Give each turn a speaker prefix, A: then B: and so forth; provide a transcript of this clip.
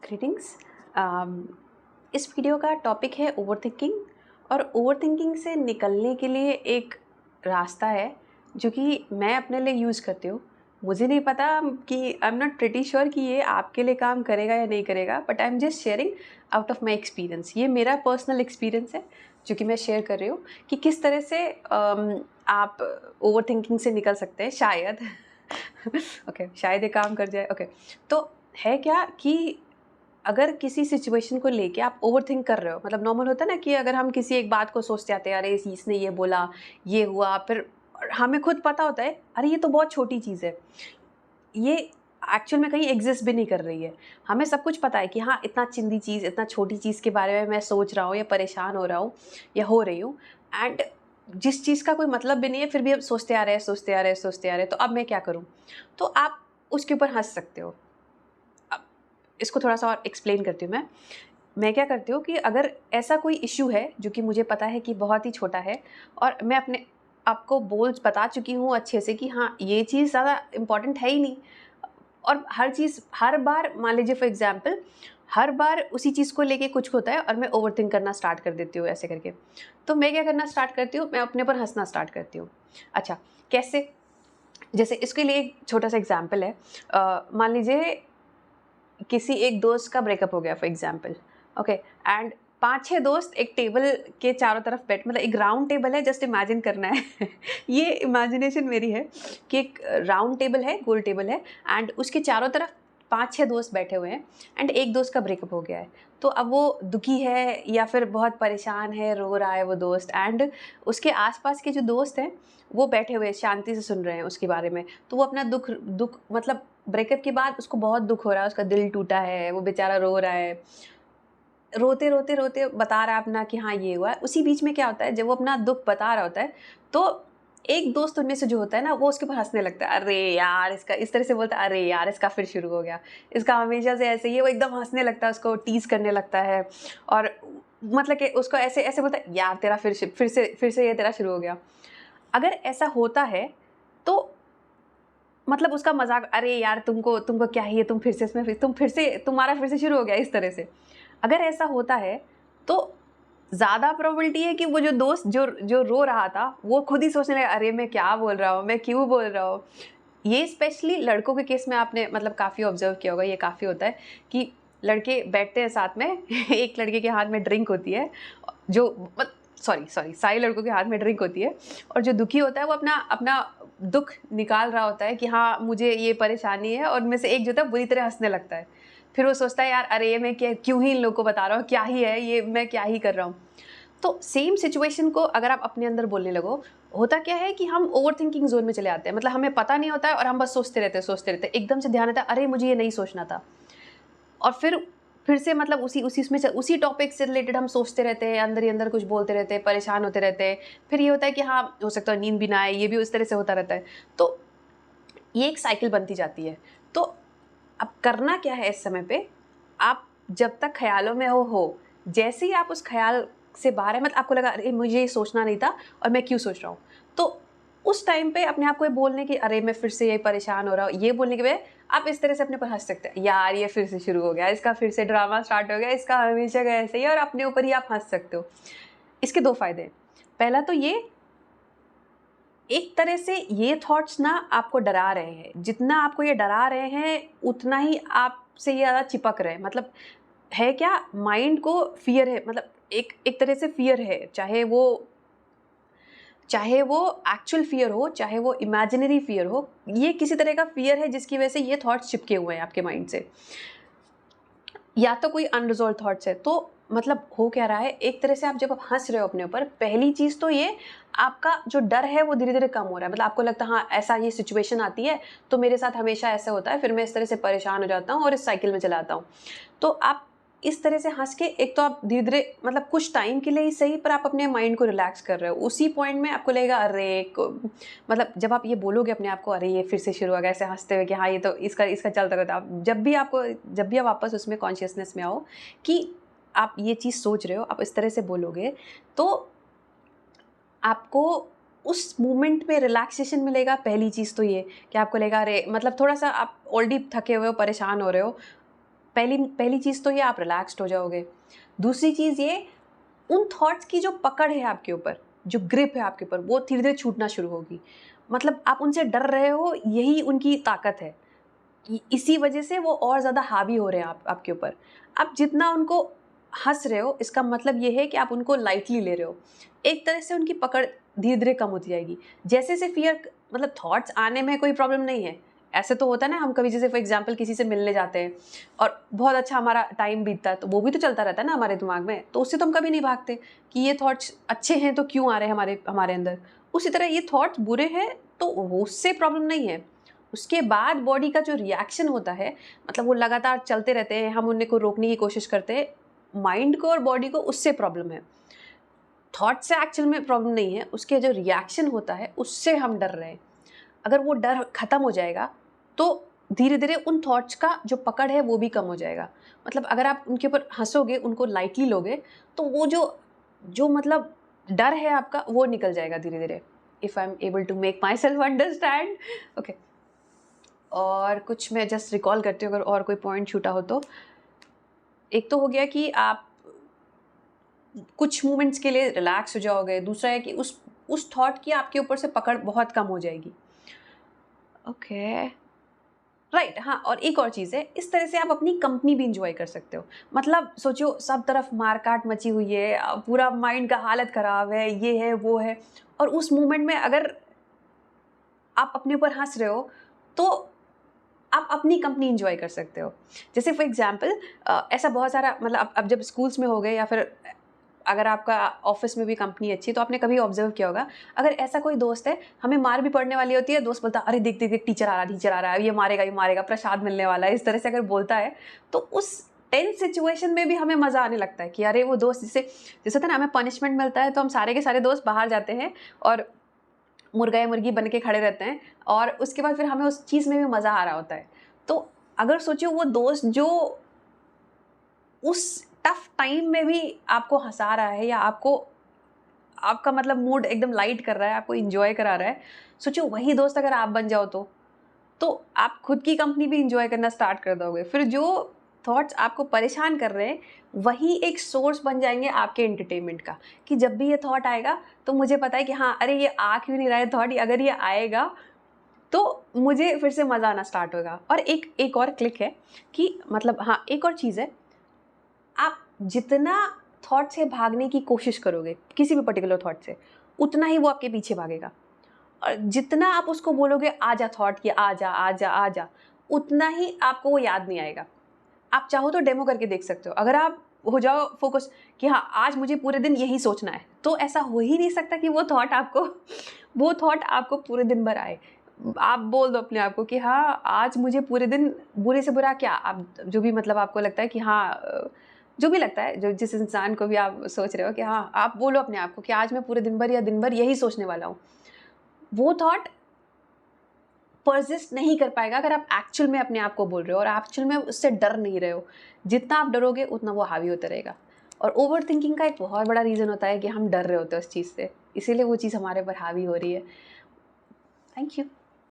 A: Greetings. इस video का topic है ओवरथिंकिंग। और ओवरथिंकिंग से निकलने के लिए एक रास्ता है जो कि मैं अपने लिए यूज़ करती हूँ। मुझे नहीं पता कि I am not pretty sure कि ये आपके लिए काम करेगा या नहीं करेगा, but I am just sharing out of my experience. ये मेरा पर्सनल एक्सपीरियंस है जो कि मैं शेयर कर रही हूँ कि किस तरह से आप ओवरथिंकिंग से निकल सकते हैं शायद। ओके शायद ये काम कर जाए। ओके तो है क्या कि अगर किसी सिचुएशन को लेके आप ओवरथिंक कर रहे हो, मतलब नॉर्मल होता है ना कि अगर हम किसी एक बात को सोचते आते हैं, अरे इसने ये बोला, ये हुआ, फिर हमें खुद पता होता है अरे ये तो बहुत छोटी चीज़ है, ये एक्चुअल में कहीं एग्जिस्ट भी नहीं कर रही है। हमें सब कुछ पता है कि हाँ इतना चिंदी चीज़, इतना छोटी चीज़ के बारे में मैं सोच रहा हूँ या परेशान हो रहा हूँ या हो रही हूँ, एंड जिस चीज़ का कोई मतलब भी नहीं है फिर भी अब सोचते आ रहे हैं सोचते आ रहे हैं सोचते आ रहे हैं, तो अब मैं क्या करूँ? तो आप उसके ऊपर हंस सकते हो। अब इसको थोड़ा सा और एक्सप्लेन करती हूँ मैं क्या करती हूँ कि अगर ऐसा कोई इश्यू है जो कि मुझे पता है कि बहुत ही छोटा है और मैं अपने आपको बता चुकी हूँ अच्छे से कि हाँ ये चीज़ ज़्यादा इम्पॉर्टेंट है ही नहीं, और हर चीज़ हर बार मान लीजिए फॉर एग्जांपल हर बार उसी चीज़ को लेके कुछ होता है और मैं ओवरथिंक करना स्टार्ट कर देती हूँ ऐसे करके। तो मैं क्या करना स्टार्ट करती हूँ, मैं अपने ऊपर हंसना स्टार्ट करती हूँ। अच्छा कैसे? जैसे इसके लिए एक छोटा सा एग्जांपल है। मान लीजिए किसी एक दोस्त का ब्रेकअप हो गया फॉर एग्जांपल, ओके, एंड 5-6 दोस्त एक टेबल के चारों तरफ बैठ, मतलब एक राउंड टेबल है, जस्ट इमेजिन करना है। ये इमेजिनेशन मेरी है कि एक राउंड टेबल है, गोल टेबल है, एंड उसके चारों तरफ 5-6 दोस्त बैठे हुए हैं, एंड एक दोस्त का ब्रेकअप हो गया है। तो अब वो दुखी है या फिर बहुत परेशान है, रो रहा है वो दोस्त, एंड उसके आसपास के जो दोस्त हैं वो बैठे हुए शांति से सुन रहे हैं उसके बारे में। तो वो अपना दुख दुख मतलब ब्रेकअप के बाद उसको बहुत दुख हो रहा है, उसका दिल टूटा है, वो बेचारा रो रहा है, रोते रोते रोते बता रहा है अपना कि हाँ ये हुआ है। उसी बीच में क्या होता है, जब वो अपना दुख बता रहा होता है तो एक दोस्त उनमें से जो होता है ना वो उसके ऊपर हंसने लगता है, अरे यार इसका, इस तरह से बोलता है, अरे यार इसका फिर शुरू हो गया, इसका हमेशा से ऐसे ही है। वो एकदम हंसने लगता है, उसको टीज करने लगता है, और मतलब कि उसको ऐसे ऐसे बोलता है, यार तेरा फिर से ये तेरा शुरू हो गया। अगर ऐसा होता है तो मतलब उसका मज़ाक, अरे यार तुमको तुमको क्या ही है, तुम फिर से इसमें तुम्हारा फिर से शुरू हो गया, इस तरह से। अगर ऐसा होता है तो ज़्यादा प्रोबेबिलिटी है कि वो जो दोस्त जो जो रो रहा था वो खुद ही सोचने लगा, अरे मैं क्या बोल रहा हूँ, मैं क्यों बोल रहा हूँ। ये स्पेशली लड़कों के केस में आपने मतलब काफ़ी ऑब्जर्व किया होगा, ये काफ़ी होता है कि लड़के बैठते हैं साथ में। एक लड़के के हाथ में ड्रिंक होती है, जो सॉरी सॉरी सारे लड़कों के हाथ में ड्रिंक होती है, और जो दुखी होता है वो अपना अपना दुख निकाल रहा होता है कि हाँ मुझे ये परेशानी है, और उनमें से एक जो था बुरी तरह हंसने लगता है। फिर वो सोचता है, यार अरे ये मैं क्या, क्यों ही इन लोगों को बता रहा हूँ, क्या ही है ये, मैं क्या ही कर रहा हूँ। तो सेम सिचुएशन को अगर आप अपने अंदर बोलने लगो, होता क्या है कि हम ओवरथिंकिंग जोन में चले आते हैं। मतलब हमें पता नहीं होता है और हम बस सोचते रहते हैं, एकदम से ध्यान आता है, अरे मुझे ये नहीं सोचना था, और फिर से मतलब उसी टॉपिक से रिलेटेड हम सोचते रहते हैं, अंदर ही अंदर कुछ बोलते रहते हैं, परेशान होते रहते हैं। फिर ये होता है कि हाँ हो सकता है नींद भी ना आए, ये भी उस तरह से होता रहता है। तो ये एक साइकिल बनती जाती है। तो अब करना क्या है इस समय पे, आप जब तक ख़्यालों में हो, जैसे ही आप उस ख़्याल से बाहर हैं, मतलब आपको लगा अरे मुझे ये सोचना नहीं था और मैं क्यों सोच रहा हूँ। तो उस टाइम पे अपने आप को ये बोलने की, अरे मैं फिर से ये परेशान हो रहा हूँ, ये बोलने के बजाय आप इस तरह से अपने ऊपर हँस सकते हैं, यार ये फिर से शुरू हो गया, इसका फिर से ड्रामा स्टार्ट हो गया, इसका हमेशा का ऐसे ही है, और अपने ऊपर ही आप हँस सकते हो। इसके 2 फ़ायदे हैं। पहला तो ये, एक तरह से ये थॉट्स ना आपको डरा रहे हैं, जितना आपको ये डरा रहे हैं उतना ही आपसे ये ज़्यादा चिपक रहे हैं। मतलब है क्या, माइंड को फ़ियर है, मतलब एक एक तरह से फ़ियर है, चाहे वो एक्चुअल फ़ियर हो, चाहे वो इमेजिनरी फ़ियर हो, ये किसी तरह का फ़ियर है जिसकी वजह से ये थॉट्स चिपके हुए हैं आपके माइंड से। या तो कोई अनरिज़ॉल्व थॉट्स है। तो मतलब हो क्या रहा है, एक तरह से आप जब आप हँस रहे हो अपने ऊपर, पहली चीज़ तो ये, आपका जो डर है वो धीरे-धीरे कम हो रहा है। मतलब आपको लगता है हाँ, ऐसा ये सिचुएशन आती है, तो मेरे साथ हमेशा ऐसा होता है, फिर मैं इस तरह से परेशान हो जाता हूँ और इस साइकिल में चला आता हूँ। तो आप इस तरह से हँस के, एक तो आप धीरे-धीरे मतलब कुछ टाइम के लिए ही सही, पर आप अपने माइंड को रिलैक्स कर रहे हो। उसी पॉइंट में आपको लगेगा, अरे को मतलब जब आप ये बोलोगे अपने आप को, अरे ये फिर से शुरू हो गया, ऐसे हँसते हुए कि हाँ, ये तो इसका इसका चलता रहता है। आप जब भी आप वापस उसमें कॉन्शियसनेस में आओ कि आप ये चीज़ सोच रहे हो, आप इस तरह से बोलोगे, तो आपको उस मोमेंट में रिलैक्सेशन मिलेगा। पहली चीज़ तो ये कि आपको लगेगा, अरे मतलब थोड़ा-सा आप ऑलरेडी थके हुए हो, परेशान हो रहे हो, पहली पहली चीज़ तो ये आप रिलैक्स्ड हो जाओगे। दूसरी चीज़ ये, उन थॉट्स की जो पकड़ है आपके ऊपर, जो ग्रिप है आपके ऊपर, वो धीरे-धीरे छूटना शुरू होगी। मतलब आप उनसे डर रहे हो, यही उनकी ताकत है। इसी वजह से वो और ज़्यादा हावी हो रहे हैं आपके ऊपर। आप जितना उनको हँस रहे हो, इसका मतलब ये है कि आप उनको लाइटली ले रहे हो। एक तरह से उनकी पकड़ धीरे-धीरे कम होती जाएगी। जैसे-जैसे फ़ियर, मतलब थॉट्स आने में कोई प्रॉब्लम नहीं है। ऐसे तो होता है ना, हम कभी जैसे फॉर एग्ज़ाम्पल किसी से मिलने जाते हैं और बहुत अच्छा हमारा टाइम बीतता है, तो वो भी तो चलता रहता है ना हमारे दिमाग में, तो उससे तो हम कभी नहीं भागते कि ये थॉट्स अच्छे हैं तो क्यों आ रहे हैं हमारे हमारे अंदर। उसी तरह ये थॉट्स बुरे हैं तो वो, उससे प्रॉब्लम नहीं है। उसके बाद बॉडी का जो रिएक्शन होता है, मतलब वो लगातार चलते रहते हैं, हम उन्हें को रोकने की कोशिश करते हैं, माइंड को और बॉडी को उससे प्रॉब्लम है। थॉट से एक्चुअल में प्रॉब्लम नहीं है, उसके जो रिएक्शन होता है उससे हम डर रहे हैं। अगर वो डर खत्म हो जाएगा तो धीरे-धीरे उन थॉट्स का जो पकड़ है वो भी कम हो जाएगा। मतलब अगर आप उनके ऊपर हँसोगे, उनको लाइटली लोगे, तो वो जो जो मतलब डर है आपका, वो निकल जाएगा धीरे-धीरे। If I am able to make myself understand. Okay. और कुछ मैं जस्ट रिकॉल करती हूँ अगर और कोई पॉइंट छूटा हो तो। एक तो हो गया कि आप कुछ मोमेंट्स के लिए रिलैक्स हो जाओगे, दूसरा है कि उस थॉट की आपके ऊपर से पकड़ बहुत कम हो जाएगी। ओके, राइट, हाँ, और एक और चीज़ है, इस तरह से आप अपनी कंपनी भी एंजॉय कर सकते हो। मतलब सोचो, सब तरफ मार-काट मची हुई है, पूरा माइंड का हालत ख़राब है, ये है, वो है, और उस मोमेंट में अगर आप अपने ऊपर हँस रहे हो, तो आप अपनी कंपनी एंजॉय कर सकते हो। जैसे फॉर एग्ज़ाम्पल ऐसा बहुत सारा, मतलब अब जब स्कूल्स में हो गए या फिर अगर आपका ऑफ़िस में भी कंपनी अच्छी है, तो आपने कभी ऑब्ज़र्व किया होगा, अगर ऐसा कोई दोस्त है, हमें मार भी पड़ने वाली होती है, दोस्त बोलता है, "अरे! देख, देख, देख, टीचर आ रहा है, ये मारेगा, प्रसाद मिलने वाला है।" इस तरह से अगर बोलता है, तो उस टेंस सिचुएशन में भी हमें मज़ा आने लगता है कि अरे! वो दोस्त, जैसे जैसे होता है ना, हमें पनिशमेंट मिलता है, तो हम सारे के सारे दोस्त बाहर जाते हैं और मुर्गा या मुर्गी बन के खड़े रहते हैं, और उसके बाद फिर हमें उस चीज़ में भी मज़ा आ रहा होता है। तो अगर सोचो, वो दोस्त जो उस टफ टाइम में भी आपको हँसा रहा है, या आपको, आपका मतलब मूड एकदम लाइट कर रहा है, आपको एन्जॉय करा रहा है, सोचो वही दोस्त अगर आप बन जाओ तो आप खुद की कंपनी भी एन्जॉय करना स्टार्ट कर दोगे। फिर जो थॉट्स आपको परेशान कर रहे हैं, वही एक सोर्स बन जाएँगे आपके एंटरटेनमेंट का, कि जब भी ये थॉट आएगा, तो मुझे पता है कि हाँ, अरे ये आ क्यों नहीं रहा है थॉट, अगर ये आएगा तो मुझे फिर से मज़ा आना स्टार्ट होगा। और एक एक और क्लिक है कि मतलब हाँ, एक और चीज़ है, आप जितना थॉट से भागने की कोशिश करोगे, किसी भी पर्टिकुलर थॉट से, उतना ही वो आपके पीछे भागेगा। और जितना आप उसको बोलोगे, "आजा थॉट, कि आजा, आजा, आजा", उतना ही आपको वो याद नहीं आएगा। आप चाहो तो डेमो करके देख सकते हो। अगर आप हो जाओ फ़ोकस कि हाँ, आज मुझे पूरे दिन यही सोचना है, तो ऐसा हो ही नहीं सकता कि वो थॉट आपको पूरे दिन भर आए। आप बोल दो अपने आप को कि हाँ, आज मुझे पूरे दिन, बुरे से बुरा क्या, आप जो भी मतलब आपको लगता है कि हाँ, जो भी लगता है, जो जिस इंसान को भी आप सोच रहे हो कि हाँ, आप बोलो अपने आप को कि आज मैं पूरे दिन भर या दिन भर यही सोचने वाला हूँ। वो थॉट पर्सिस्ट नहीं कर पाएगा अगर आप एक्चुअल में अपने आप को बोल रहे हो और एक्चुअल में उससे डर नहीं रहे हो। जितना आप डरोगे उतना वो हावी होता रहेगा। और ओवरथिंकिंग का एक बहुत बड़ा रीज़न होता है कि हम डर रहे होते हैं उस चीज़ से, इसीलिए वो चीज़ हमारे ऊपर हावी हो रही है। Thank you.